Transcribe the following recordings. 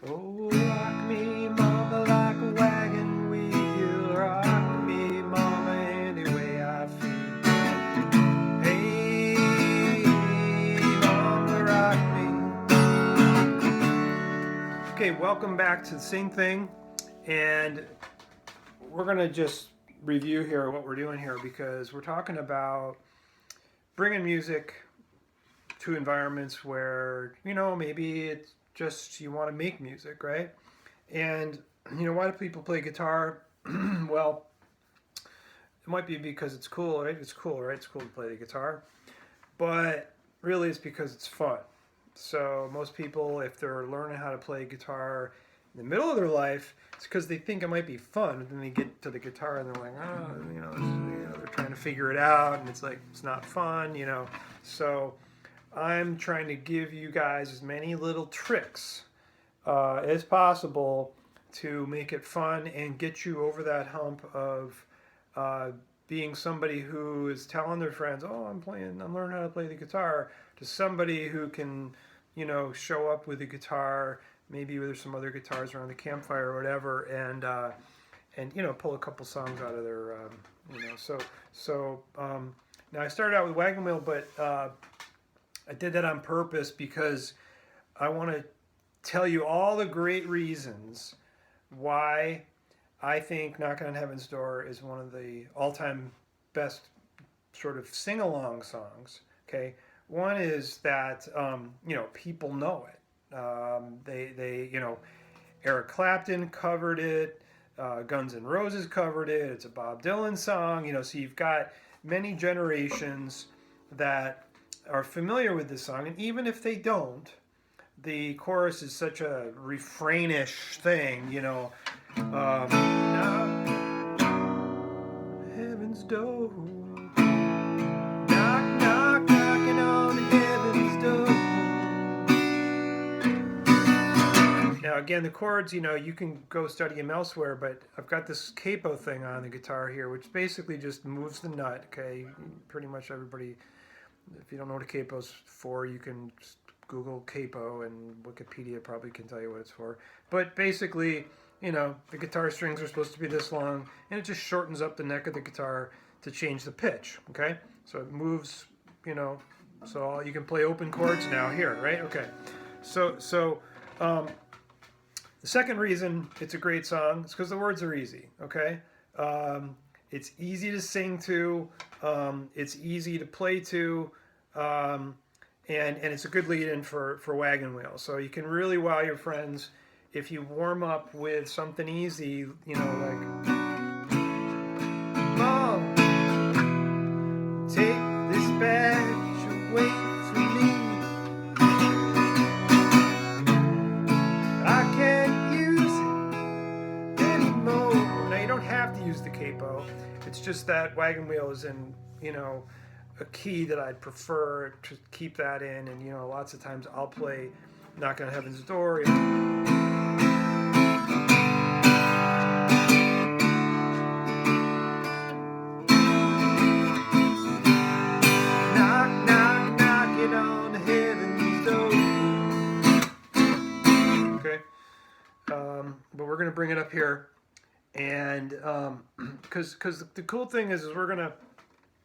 Oh, rock me, mama, like a wagon wheel. Rock me, mama, any way I feel. Hey, mama, rock me. Okay, welcome back to the same thing. And we're going to just review here what we're doing here because we're talking about bringing music to environments where, maybe it's just you want to make music, right? And why do people play guitar? Well, it might be because it's cool, right? It's cool, right? It's cool to play the guitar, but really it's because it's fun. So most people, if they're learning how to play guitar in the middle of their life, it's because they think it might be fun. And then they get to the guitar and they're like, they're trying to figure it out, and it's like it's not fun. So I'm trying to give you guys as many little tricks as possible to make it fun and get you over that hump of uh, being somebody who is telling their friends, "Oh, I'm learning how to play the guitar," to somebody who can, show up with a guitar. Maybe there's some other guitars around the campfire or whatever, and pull a couple songs out of their, now I started out with Wagon Wheel, but I did that on purpose because I want to tell you all the great reasons why I think Knocking on Heaven's Door is one of the all-time best sort of sing-along songs. Okay, one is that people know it. Eric Clapton covered it. Guns N' Roses covered it. It's a Bob Dylan song. So you've got many generations that are familiar with this song, and even if they don't, the chorus is such a refrainish thing, heaven's door, knock, knock, knocking on heaven's door. Now, again, the chords, you can go study them elsewhere, but I've got this capo thing on the guitar here, which basically just moves the nut, okay? Pretty much everybody, if you don't know what a capo's for, you can just Google capo, and Wikipedia probably can tell you what it's for. But basically, the guitar strings are supposed to be this long, and it just shortens up the neck of the guitar to change the pitch, okay? So it moves, so you can play open chords now here, right? Okay. So the second reason it's a great song is because the words are easy, okay? It's easy to sing to, it's easy to play to, and it's a good lead-in for Wagon Wheel. So you can really wow your friends if you warm up with something easy, like, Mom, take this badge away from me. I can't use it anymore. Now you don't have to use the capo. It's just that Wagon Wheel is in, a key that I'd prefer to keep that in, and lots of times I'll play Knocking on Heaven's Door. Knock, knock, knocking on heaven's door. Okay, but we're gonna bring it up here, and because the cool thing is we're gonna,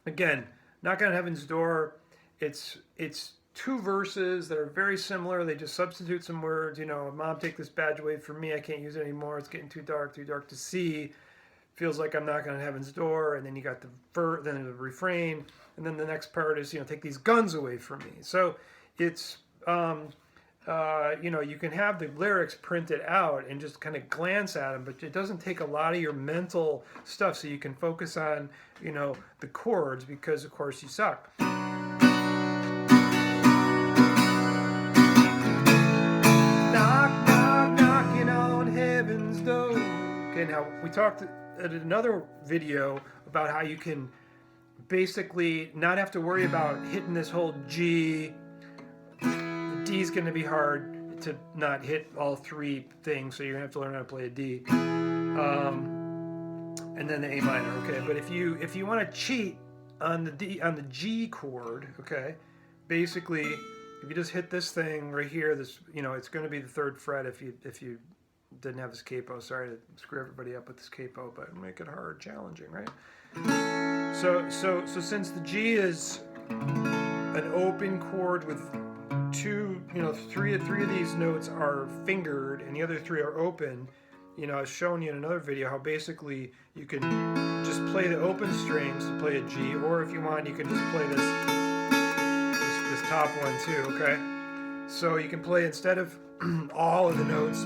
again, Knock on Heaven's Door. It's two verses that are very similar. They just substitute some words. Mom, take this badge away from me. I can't use it anymore. It's getting too dark to see. Feels like I'm knocking on heaven's door. And then you got then the refrain, and then the next part is take these guns away from me. So it's you can have the lyrics printed out and just kind of glance at them, but it doesn't take a lot of your mental stuff, so you can focus on the chords, because of course you suck. Knock, knock, knocking on heaven's door. Okay, now we talked at another video about how you can basically not have to worry about hitting this whole G. The D is going to be hard to not hit all three things, so you're going to have to learn how to play a D. And then the A minor, okay. But if you want to cheat on the G chord, okay, basically if you just hit this thing right here, this, you know, it's going to be the 3rd fret if you didn't have this capo. Sorry to screw everybody up with this capo, but make it hard, challenging, right? So since the G is an open chord with three of these notes are fingered and the other 3 are open. You know, I was showing you in another video how basically you can just play the open strings to play a G, or if you want, you can just play this top one too, okay? So you can play, instead of all of the notes,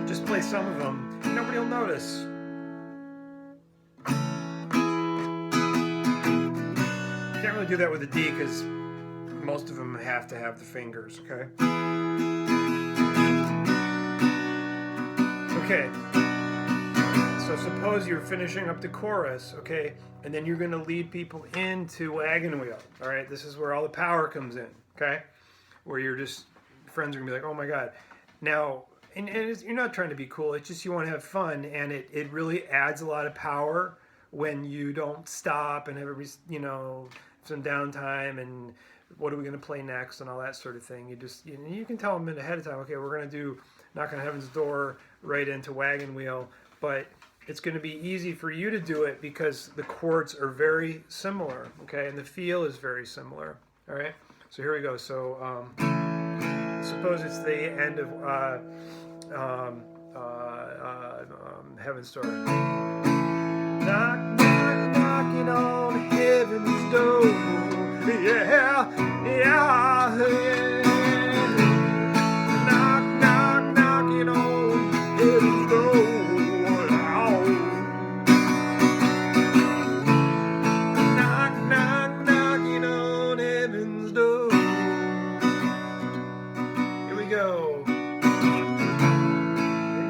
just play some of them. Nobody will notice. Can't really do that with a D because most of them have to have the fingers, okay? Okay, so suppose you're finishing up the chorus, okay, and then you're going to lead people into Wagon Wheel, all right? This is where all the power comes in, okay? Where you're just, friends are going to be like, oh my God. Now, and you're not trying to be cool, it's just you want to have fun, and it really adds a lot of power when you don't stop and everybody's, you know, some downtime and what are we going to play next and all that sort of thing. You can tell them ahead of time, okay, we're going to do Knock on Heaven's Door right into Wagon Wheel, but it's going to be easy for you to do it because the chords are very similar, okay, and the feel is very similar, all right? So here we go. So suppose it's the end of Heaven's Door. Knock, knock, knocking on heaven's door, yeah, yeah, yeah. Knock, knock, knocking on heaven's door. Knock, knock, knocking on heaven's door. Here we go.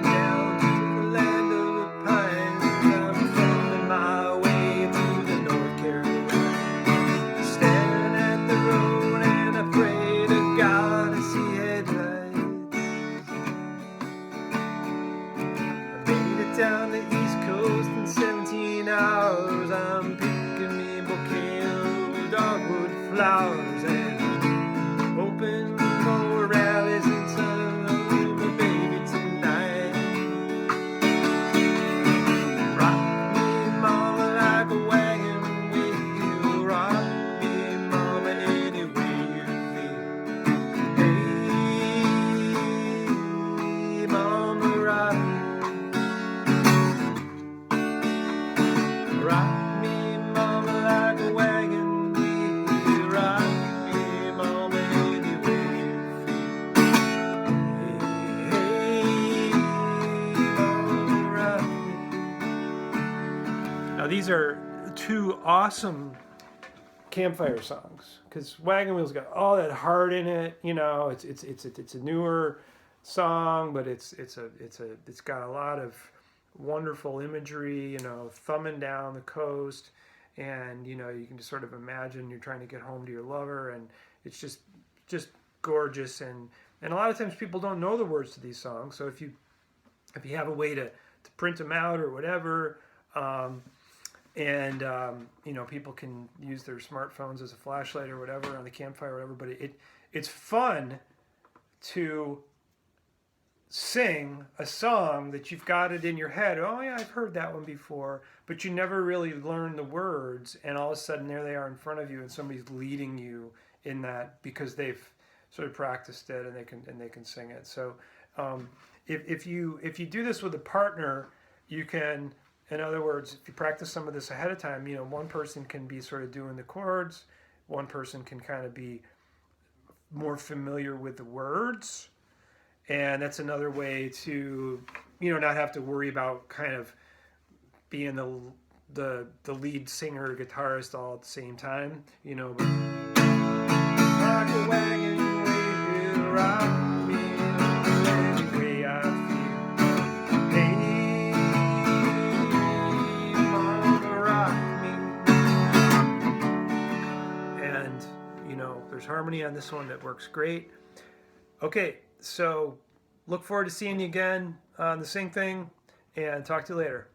Down to the land of the pines, I'm finding my way to the North Carolina. Staring at the road and I pray to God I see headlights. I made it down the East Coast in 17 hours. I'm picking me a bouquet of dogwood flowers and hoping for rallies and sun, but baby tonight. Rock me, mama, like a wagon wheel. Rock me, mama, any way you feel. Hey, mama, rock me, mama, like a wagon wheel. Rock me, mama, any way you feel. Hey, mama, rock me. Now these are 2 awesome campfire songs because Wagon Wheel's got all that heart in it. You know, it's a newer song, but it's got a lot of wonderful imagery. You know, thumbing down the coast, and you know, you can just sort of imagine you're trying to get home to your lover, and it's just gorgeous. And a lot of times people don't know the words to these songs, so if you have a way to print them out or whatever. You know, people can use their smartphones as a flashlight or whatever on the campfire or whatever, but it's fun to sing a song that you've got it in your head. Oh yeah, I've heard that one before, but you never really learn the words, and all of a sudden there they are in front of you and somebody's leading you in that because they've sort of practiced it and they can sing it. So if you do this with a partner, you can, in other words, if you practice some of this ahead of time, you know, one person can be sort of doing the chords, one person can kind of be more familiar with the words, and that's another way to, you know, not have to worry about kind of being the lead singer, guitarist all at the same time, you know. But like a wagon wheel, rock me any way I feel. Hey, mama, rock me. And, you know, there's harmony on this one that works great. Okay, so look forward to seeing you again on the Sing Thing, and talk to you later.